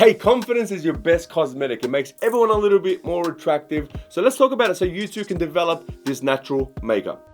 Hey, confidence is your best cosmetic. It makes everyone a little bit more attractive. So let's talk about it so you too can develop this natural makeup.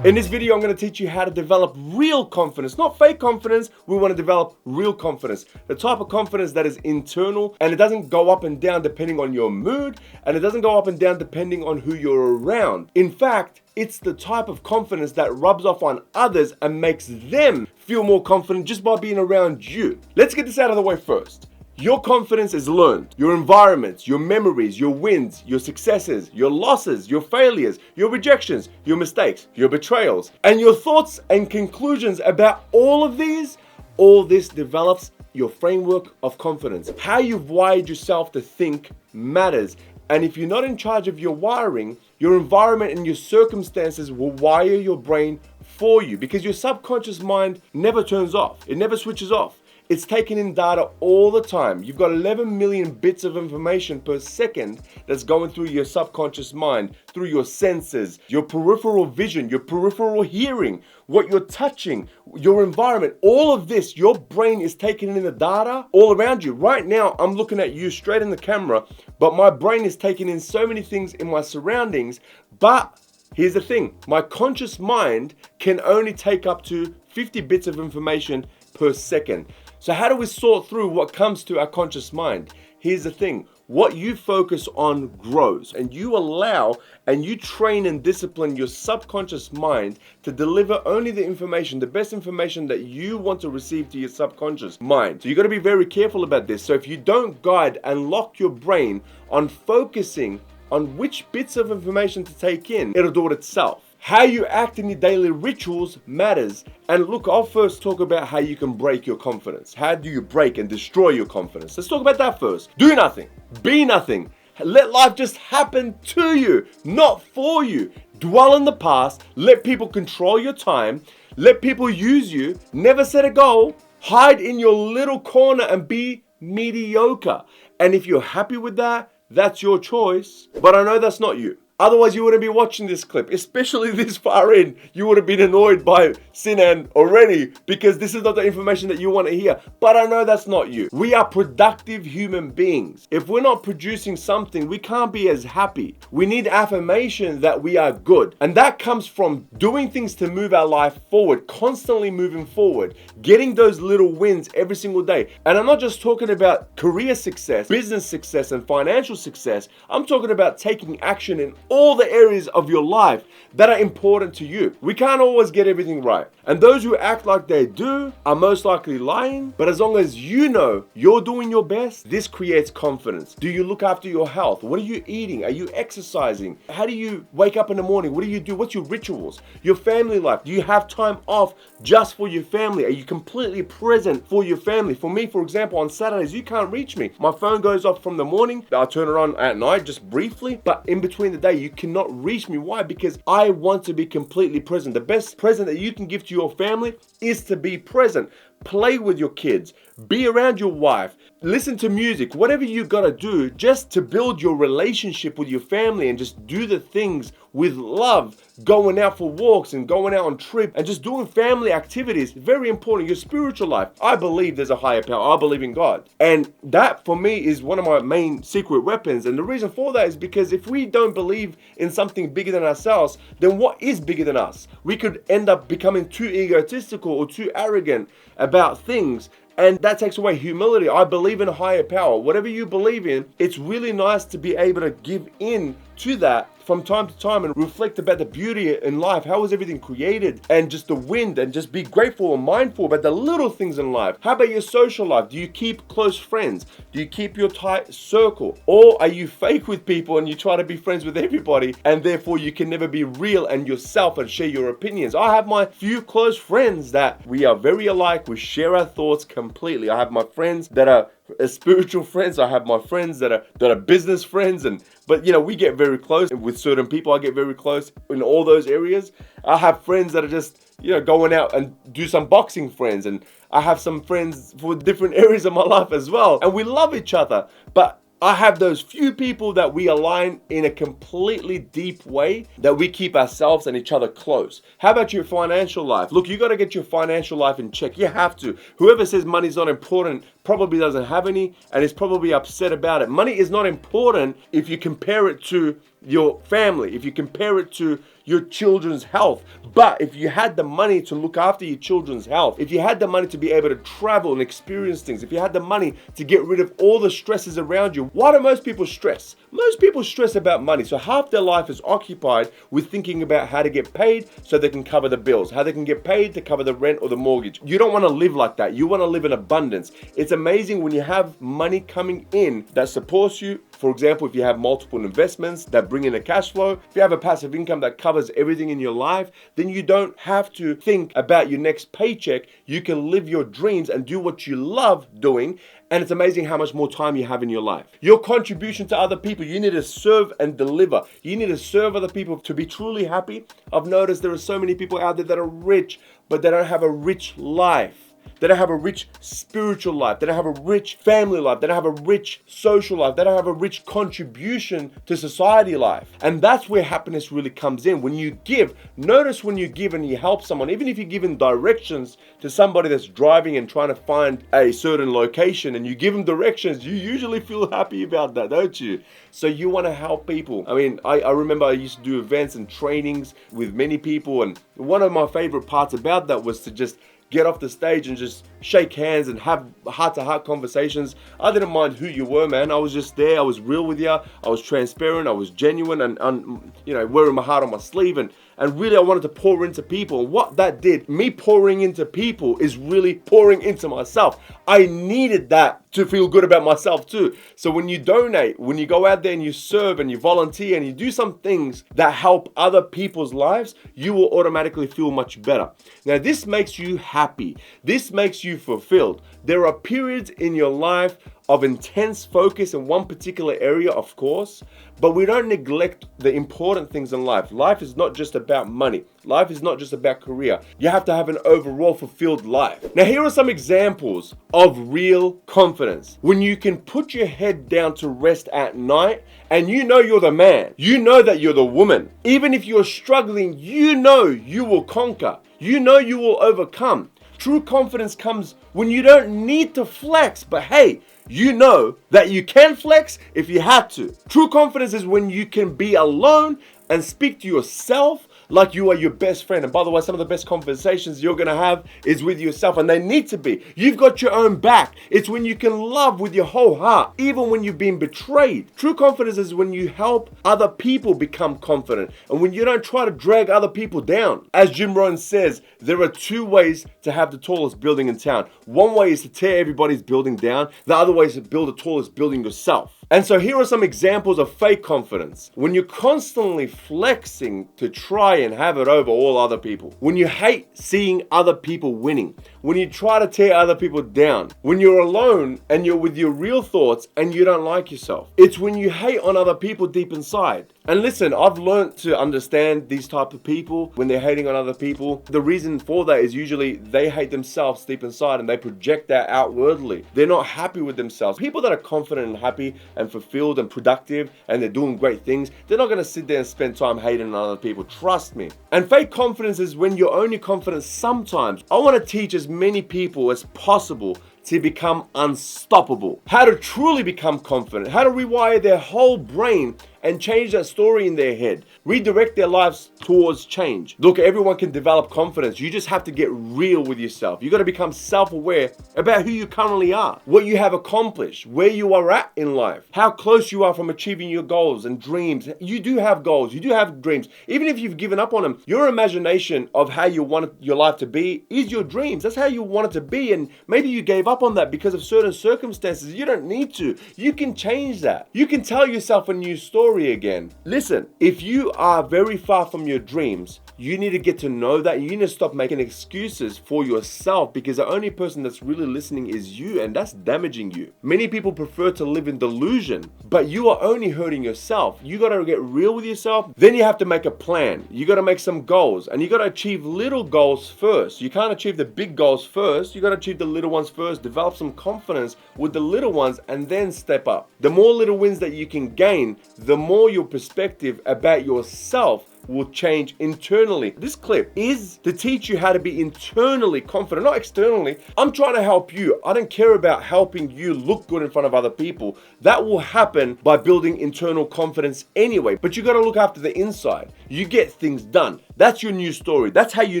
In this video, I'm going to teach you how to develop real confidence, not fake confidence. We want to develop real confidence, the type of confidence that is internal and it doesn't go up and down depending on your mood, and it doesn't go up and down depending on who you're around. In fact, it's the type of confidence that rubs off on others and makes them feel more confident just by being around you. Let's get this out of the way first. Your confidence is learned. Your environment, your memories, your wins, your successes, your losses, your failures, your rejections, your mistakes, your betrayals, and your thoughts and conclusions about all this develops your framework of confidence. How you've wired yourself to think matters. And if you're not in charge of your wiring, your environment and your circumstances will wire your brain for you, because your subconscious mind never turns off. It never switches off. It's taking in data all the time. You've got 11 million bits of information per second that's going through your subconscious mind, through your senses, your peripheral vision, your peripheral hearing, what you're touching, your environment. All of this, your brain is taking in the data all around you. Right now, I'm looking at you straight in the camera, but my brain is taking in so many things in my surroundings. But here's the thing, my conscious mind can only take up to 50 bits of information per second. So how do we sort through what comes to our conscious mind? Here's the thing, what you focus on grows, and you allow and you train and discipline your subconscious mind to deliver only the information, the best information that you want to receive to your subconscious mind. So you got to be very careful about this. So if you don't guide and lock your brain on focusing on which bits of information to take in, it'll do it itself. How you act in your daily rituals matters. And look, I'll first talk about how you can break your confidence. How do you break and destroy your confidence? Let's talk about that first. Do nothing. Be nothing. Let life just happen to you, not for you. Dwell in the past. Let people control your time. Let people use you. Never set a goal. Hide in your little corner and be mediocre. And if you're happy with that, that's your choice. But I know that's not you. Otherwise, you wouldn't be watching this clip, especially this far in. You would have been annoyed by Sinan already, because this is not the information that you want to hear. But I know that's not you. We are productive human beings. If we're not producing something, we can't be as happy. We need affirmation that we are good. And that comes from doing things to move our life forward, constantly moving forward, getting those little wins every single day. And I'm not just talking about career success, business success, and financial success. I'm talking about taking action in all the areas of your life that are important to you. We can't always get everything right. And those who act like they do are most likely lying. But as long as you know you're doing your best, this creates confidence. Do you look after your health? What are you eating? Are you exercising? How do you wake up in the morning? What do you do? What's your rituals? Your family life? Do you have time off just for your family? Are you completely present for your family? For me, for example, on Saturdays, you can't reach me. My phone goes off from the morning. I'll turn it on at night just briefly. But in between the day, you cannot reach me. Why? Because I want to be completely present. The best present that you can give to your family is to be present. Play with your kids, be around your wife, listen to music, whatever you gotta do just to build your relationship with your family, and just do the things with love, going out for walks and going out on trips and just doing family activities. Very important. Your spiritual life. I believe there's a higher power. I believe in God. And that for me is one of my main secret weapons. And the reason for that is because if we don't believe in something bigger than ourselves, then what is bigger than us? We could end up becoming too egotistical or too arrogant about things. And that takes away humility. I believe in a higher power. Whatever you believe in, it's really nice to be able to give in to that from time to time and reflect about the beauty in life. How was everything created? And just the wind, and just be grateful and mindful about the little things in life. How about your social life? Do you keep close friends? Do you keep your tight circle? Or are you fake with people and you try to be friends with everybody, and therefore you can never be real and yourself and share your opinions? I have my few close friends that we are very alike. We share our thoughts completely. I have my friends that are spiritual friends. I have my friends that are business friends, but we get very close with certain people. I get very close in all those areas. I have friends that are just going out and do some boxing friends, and I have some friends for different areas of my life as well, and we love each other. But I have those few people that we align in a completely deep way that we keep ourselves and each other close. How about your financial life? Look, you got to get your financial life in check. You have to. Whoever says money's not important probably doesn't have any and is probably upset about it. Money is not important if you compare it to your family, if you compare it to your children's health. But if you had the money to look after your children's health, if you had the money to be able to travel and experience things, if you had the money to get rid of all the stresses around you, why do most people stress? Most people stress about money. So half their life is occupied with thinking about how to get paid so they can cover the bills, how they can get paid to cover the rent or the mortgage. You don't want to live like that. You want to live in abundance. It's amazing when you have money coming in that supports you. For example, if you have multiple investments that bring in a cash flow, if you have a passive income that covers everything in your life, then you don't have to think about your next paycheck. You can live your dreams and do what you love doing. And it's amazing how much more time you have in your life. Your contribution to other people, you need to serve and deliver. You need to serve other people to be truly happy. I've noticed there are so many people out there that are rich, but they don't have a rich life. They don't have a rich spiritual life. They don't have a rich family life. They don't have a rich social life. They don't have a rich contribution to society life. And that's where happiness really comes in. When you give, notice when you give and you help someone, even if you're giving directions to somebody that's driving and trying to find a certain location and you give them directions, you usually feel happy about that, don't you? So you want to help people. I mean, I remember I used to do events and trainings with many people. And one of my favorite parts about that was to just get off the stage and just shake hands and have heart-to-heart conversations. I didn't mind who you were, man. I was just there. I was real with you. I was transparent. I was genuine and wearing my heart on my sleeve. And really, I wanted to pour into people. And what that did, me pouring into people, is really pouring into myself. I needed that to feel good about myself too. So when you donate, when you go out there and you serve and you volunteer and you do some things that help other people's lives, you will automatically feel much better. Now, this makes you happy. This makes you fulfilled. There are periods in your life of intense focus in one particular area, of course, but we don't neglect the important things in life. Life is not just about money. Life is not just about career. You have to have an overall fulfilled life. Now, here are some examples of real confidence. When you can put your head down to rest at night and you know you're the man, you know that you're the woman. Even if you're struggling, you know you will conquer. You know you will overcome. True confidence comes when you don't need to flex, but hey, you know that you can flex if you had to. True confidence is when you can be alone and speak to yourself like you are your best friend. And by the way, some of the best conversations you're going to have is with yourself, and they need to be. You've got your own back. It's when you can love with your whole heart, even when you've been betrayed. True confidence is when you help other people become confident and when you don't try to drag other people down. As Jim Rohn says, there are two ways to have the tallest building in town. One way is to tear everybody's building down. The other way is to build the tallest building yourself. And so here are some examples of fake confidence. When you're constantly flexing to try and have it over all other people. When you hate seeing other people winning. When you try to tear other people down. When you're alone and you're with your real thoughts and you don't like yourself. It's when you hate on other people deep inside. And listen, I've learned to understand these type of people when they're hating on other people. The reason for that is usually they hate themselves deep inside and they project that outwardly. They're not happy with themselves. People that are confident and happy and fulfilled and productive and they're doing great things, they're not going to sit there and spend time hating on other people. Trust me. And fake confidence is when you're only confident sometimes. I want to teach as many people as possible to become unstoppable. How to truly become confident. How to rewire their whole brain and change that story in their head. Redirect their lives towards change. Look, everyone can develop confidence. You just have to get real with yourself. You got to become self-aware about who you currently are, what you have accomplished, where you are at in life, how close you are from achieving your goals and dreams. You do have goals. You do have dreams. Even if you've given up on them, your imagination of how you want your life to be is your dreams. That's how you want it to be. And maybe you gave up on that because of certain circumstances. You don't need to. You can change that. You can tell yourself a new story. story again. Listen, if you are very far from your dreams, you need to get to know that. You need to stop making excuses for yourself, because the only person that's really listening is you, and that's damaging you. Many people prefer to live in delusion, but you are only hurting yourself. You got to get real with yourself. Then you have to make a plan. You got to make some goals, and you got to achieve little goals first. You can't achieve the big goals first. You got to achieve the little ones first. Develop some confidence with the little ones and then step up. The more little wins that you can gain, the more your perspective about yourself will change internally. This clip is to teach you how to be internally confident, not externally. I'm trying to help you. I don't care about helping you look good in front of other people. That will happen by building internal confidence anyway. But you got to look after the inside. You get things done. That's your new story. That's how you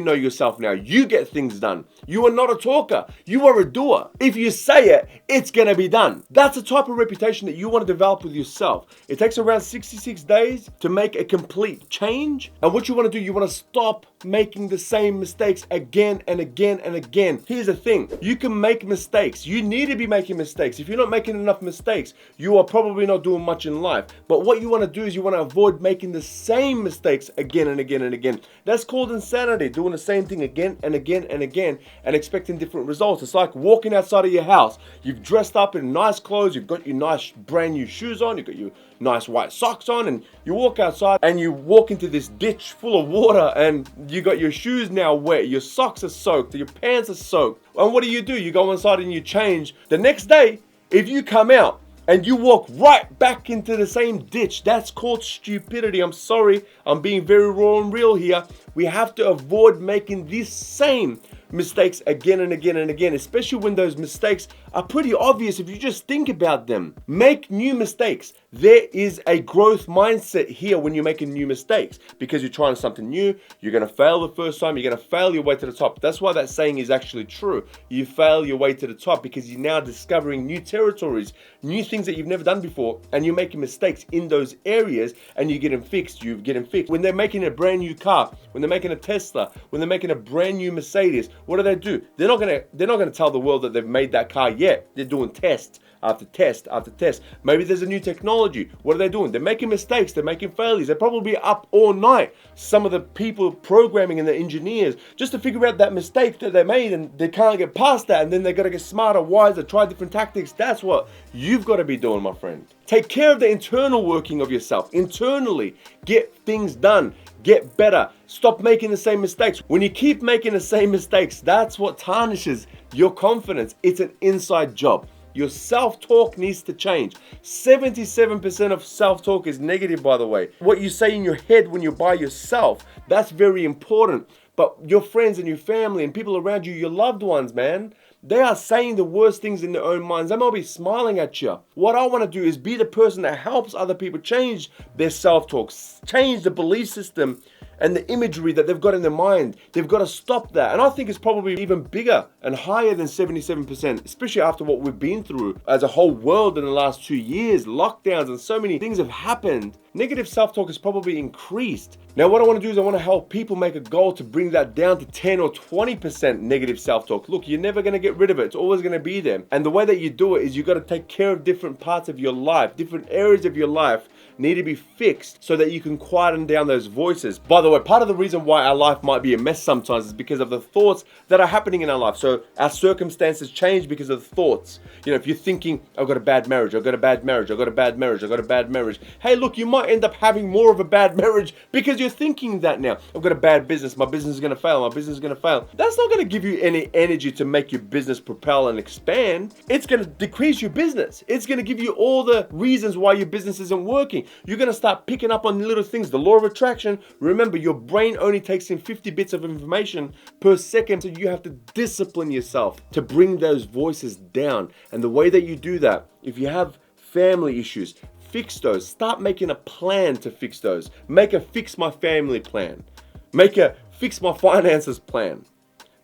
know yourself now. You get things done. You are not a talker. You are a doer. If you say it, it's going to be done. That's the type of reputation that you want to develop with yourself. It takes around 66 days to make a complete change. And what you want to do, you want to stop making the same mistakes again and again and again. Here's the thing. You can make mistakes. You need to be making mistakes. If you're not making enough mistakes, you are probably not doing much in life. But what you want to do is you want to avoid making the same mistakes again and again and again. That's called insanity, doing the same thing again and again and again and expecting different results. It's like walking outside of your house. You've dressed up in nice clothes. You've got your nice brand new shoes on. You've got your nice white socks on, and you walk outside and you walk into this ditch full of water, and you got your shoes now wet, your socks are soaked, your pants are soaked. And what do? You go inside and you change. The next day, if you come out and you walk right back into the same ditch, that's called stupidity. I'm sorry, I'm being very raw and real here. We have to avoid making these same mistakes again and again and again, especially when those mistakes are pretty obvious if you just think about them. Make new mistakes. There is a growth mindset here when you're making new mistakes, because you're trying something new. You're going to fail the first time. You're going to fail your way to the top. That's why that saying is actually true. You fail your way to the top because you're now discovering new territories, new things that you've never done before, and you're making mistakes in those areas, and you're getting fixed. You're getting fixed. When they're making a brand new car, when they're making a Tesla, when they're making a brand new Mercedes, what do? They're not gonna tell the world that they've made that car yet. They're doing test after test after test. Maybe there's a new technology. What are they doing? They're making mistakes. They're making failures. They're probably up all night. Some of the people programming and the engineers just to figure out that mistake that they made, and they can't get past that. And then they got to get smarter, wiser, try different tactics. That's what you've got to be doing, my friend. Take care of the internal working of yourself. Internally, get things done. Get better. Stop making the same mistakes. When you keep making the same mistakes, that's what tarnishes your confidence. It's an inside job. Your self-talk needs to change. 77% of self-talk is negative, by the way. What you say in your head when you're by yourself, that's very important. But your friends and your family and people around you, your loved ones, man, they are saying the worst things in their own minds. They might be smiling at you. What I want to do is be the person that helps other people change their self-talk, change the belief system and the imagery that they've got in their mind. They've got to stop that. And I think it's probably even bigger and higher than 77%, especially after what we've been through as a whole world in the last 2 years, lockdowns and so many things have happened. Negative self-talk has probably increased. Now, what I want to do is I want to help people make a goal to bring that down to 10 or 20% negative self-talk. Look, you're never going to get rid of it. It's always going to be there. And the way that you do it is you got to take care of different parts of your life. Different areas of your life need to be fixed so that you can quieten down those voices. By the way, part of the reason why our life might be a mess sometimes is because of the thoughts that are happening in our life. So our circumstances change because of the thoughts. You know, if you're thinking, I've got a bad marriage, I've got a bad marriage, I've got a bad marriage, I've got a bad marriage. Hey, look, you might end up having more of a bad marriage because you're thinking that now. I've got a bad business, my business is going to fail, my business is going to fail. That's not going to give you any energy to make your business propel and expand. It's going to decrease your business. It's going to give you all the reasons why your business isn't working. You're going to start picking up on little things. The law of attraction, remember, your brain only takes in 50 bits of information per second, so you have to discipline yourself to bring those voices down. And the way that you do that, if you have family issues, fix those. Start making a plan to fix those. Make a fix my family plan. Make a fix my finances plan.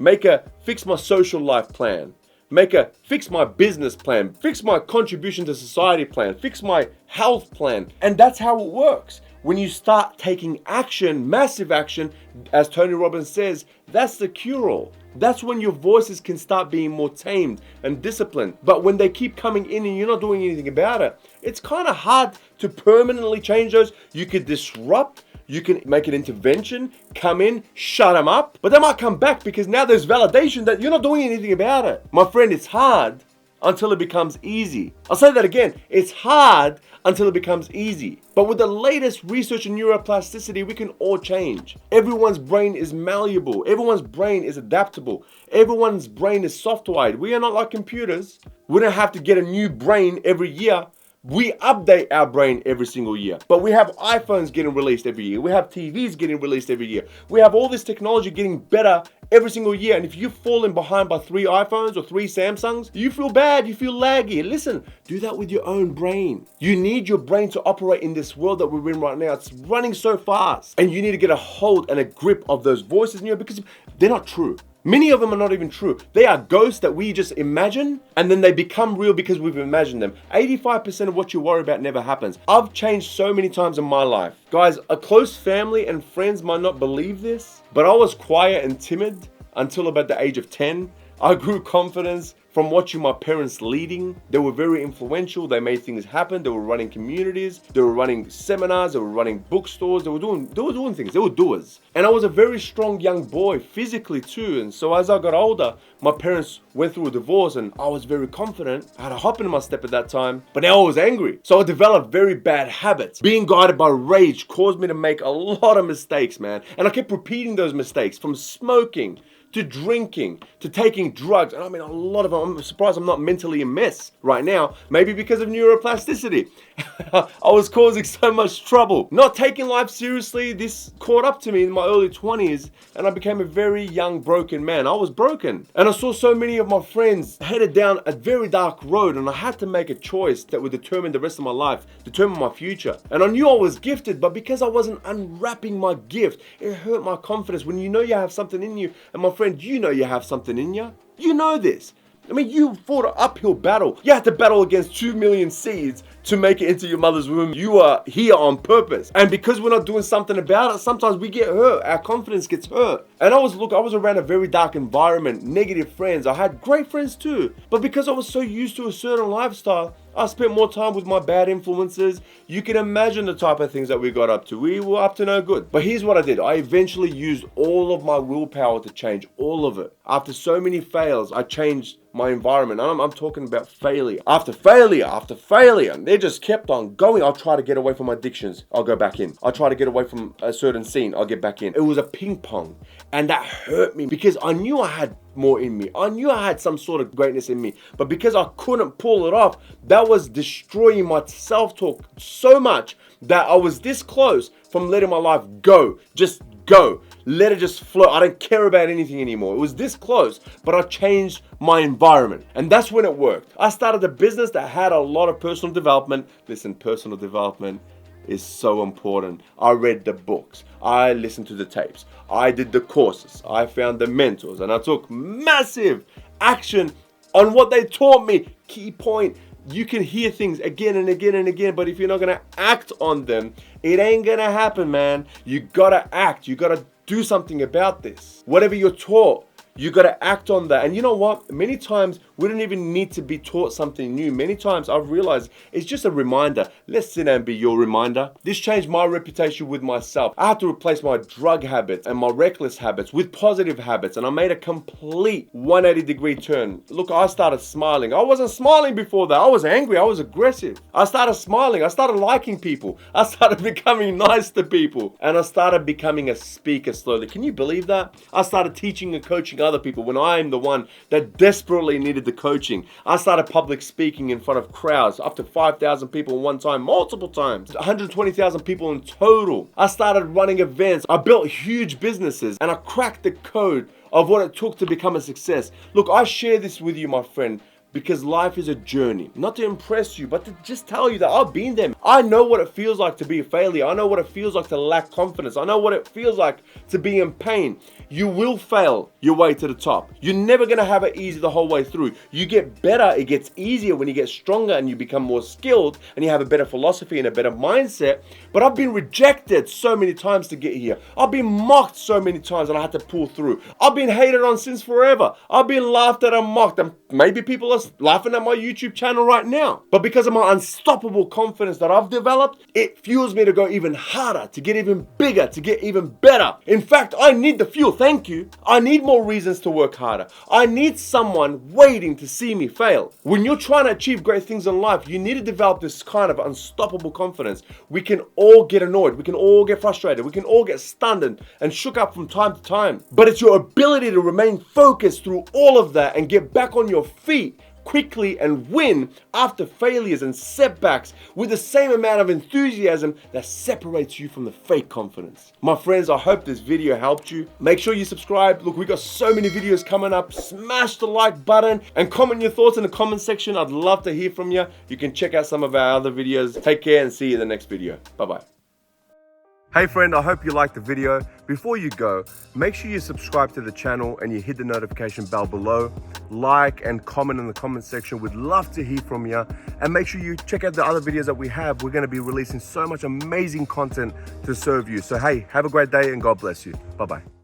Make a fix my social life plan. fix my business plan, fix my contribution to society plan, fix my health plan. And that's how it works. When you start taking action, massive action, as Tony Robbins says, that's the cure-all. That's when your voices can start being more tamed and disciplined. But when they keep coming in and you're not doing anything about it, it's kind of hard to permanently change those. You could disrupt, you can make an intervention, come in, shut them up, but they might come back because now there's validation that you're not doing anything about it. My friend, it's hard until it becomes easy. I'll say that again. It's hard until it becomes easy. But with the latest research in neuroplasticity, we can all change. Everyone's brain is malleable. Everyone's brain is adaptable. Everyone's brain is softwired. We are not like computers. We don't have to get a new brain every year. We update our brain every single year. But we have iPhones getting released every year. We have TVs getting released every year. We have all this technology getting better every single year. And if you've fallen behind by 3 iPhones or 3 Samsungs, you feel bad, you feel laggy. Listen, do that with your own brain. You need your brain to operate in this world that we're in right now. It's running so fast. And you need to get a hold and a grip of those voices in you because they're not true. Many of them are not even true. They are ghosts that we just imagine and then they become real because we've imagined them. 85% of what you worry about never happens. I've changed so many times in my life. Guys, a close family and friends might not believe this, but I was quiet and timid until about the age of 10. I grew confidence from watching my parents leading. They were very influential. They made things happen. They were running communities. They were running seminars. They were running bookstores. They were doing things. They were doers. And I was a very strong young boy physically too. And so as I got older, my parents went through a divorce and I was very confident. I had a hop in my step at that time, but now I was angry. So I developed very bad habits. Being guided by rage caused me to make a lot of mistakes, man. And I kept repeating those mistakes, from smoking to drinking, to taking drugs. And I mean, a lot of them. I'm surprised I'm not mentally a mess right now. Maybe because of neuroplasticity. I was causing so much trouble. Not taking life seriously, this caught up to me in my early 20s and I became a very young, broken man. I was broken. And I saw so many of my friends headed down a very dark road and I had to make a choice that would determine the rest of my life, determine my future. And I knew I was gifted, but because I wasn't unwrapping my gift, it hurt my confidence. When you know you have something in you, and my friend, you know you have something in you. You know this. I mean, you fought an uphill battle. You had to battle against 2 million seeds to make it into your mother's womb. You are here on purpose. And because we're not doing something about it, sometimes we get hurt. Our confidence gets hurt. And I was around a very dark environment, negative friends. I had great friends too. But because I was so used to a certain lifestyle, I spent more time with my bad influences. You can imagine the type of things that we got up to. We were up to no good. But here's what I did. I eventually used all of my willpower to change all of it. After so many fails, I changed my environment. I'm talking about failure. After failure, after failure. And they just kept on going. I'll try to get away from addictions. I'll go back in. I'll try to get away from a certain scene. I'll get back in. It was a ping pong. And that hurt me because I knew I had more in me. I knew I had some sort of greatness in me. But because I couldn't pull it off, that was destroying my self-talk so much that I was this close from letting my life go. Just go. Let it just flow. I don't care about anything anymore. It was this close, but I changed my environment. And that's when it worked. I started a business that had a lot of personal development. Listen, personal development is so important. I read the books. I listened to the tapes. I did the courses. I found the mentors. And I took massive action on what they taught me. Key point. You can hear things again and again and again, but if you're not going to act on them, it ain't going to happen, man. You got to act. You got to do something about this. Whatever you're taught, you got to act on that. And you know what? Many times we don't even need to be taught something new. Many times I've realized it's just a reminder. Let Sinan be your reminder. This changed my reputation with myself. I had to replace my drug habits and my reckless habits with positive habits. And I made a complete 180-degree turn. Look, I started smiling. I wasn't smiling before that. I was angry. I was aggressive. I started smiling. I started liking people. I started becoming nice to people. And I started becoming a speaker slowly. Can you believe that? I started teaching and coaching other people when I'm the one that desperately needed the coaching. I started public speaking in front of crowds, up to 5,000 people at one time, multiple times, 120,000 people in total. I started running events. I built huge businesses and I cracked the code of what it took to become a success. Look, I share this with you, my friend, because life is a journey. Not to impress you, but to just tell you that I've been there. I know what it feels like to be a failure. I know what it feels like to lack confidence. I know what it feels like to be in pain. You will fail your way to the top. You're never going to have it easy the whole way through. You get better. It gets easier when you get stronger and you become more skilled and you have a better philosophy and a better mindset. But I've been rejected so many times to get here. I've been mocked so many times and I had to pull through. I've been hated on since forever. I've been laughed at and mocked. And maybe people are laughing at my YouTube channel right now. But because of my unstoppable confidence that I've developed, it fuels me to go even harder, to get even bigger, to get even better. In fact, I need the fuel. Thank you. I need more reasons to work harder. I need someone waiting to see me fail. When you're trying to achieve great things in life, you need to develop this kind of unstoppable confidence. We can all get annoyed. We can all get frustrated. We can all get stunned and shook up from time to time. But it's your ability to remain focused through all of that and get back on your feet quickly and win after failures and setbacks with the same amount of enthusiasm that separates you from the fake confidence. My friends, I hope this video helped you. Make sure you subscribe. Look, we got so many videos coming up. Smash the like button and comment your thoughts in the comment section. I'd love to hear from you. You can check out some of our other videos. Take care and see you in the next video. Bye-bye. Hey friend, I hope you liked the video. Before you go, make sure you subscribe to the channel and you hit the notification bell below. Like and comment in the comment section. We'd love to hear from you. And make sure you check out the other videos that we have. We're going to be releasing so much amazing content to serve you. So hey, have a great day and God bless you. Bye-bye.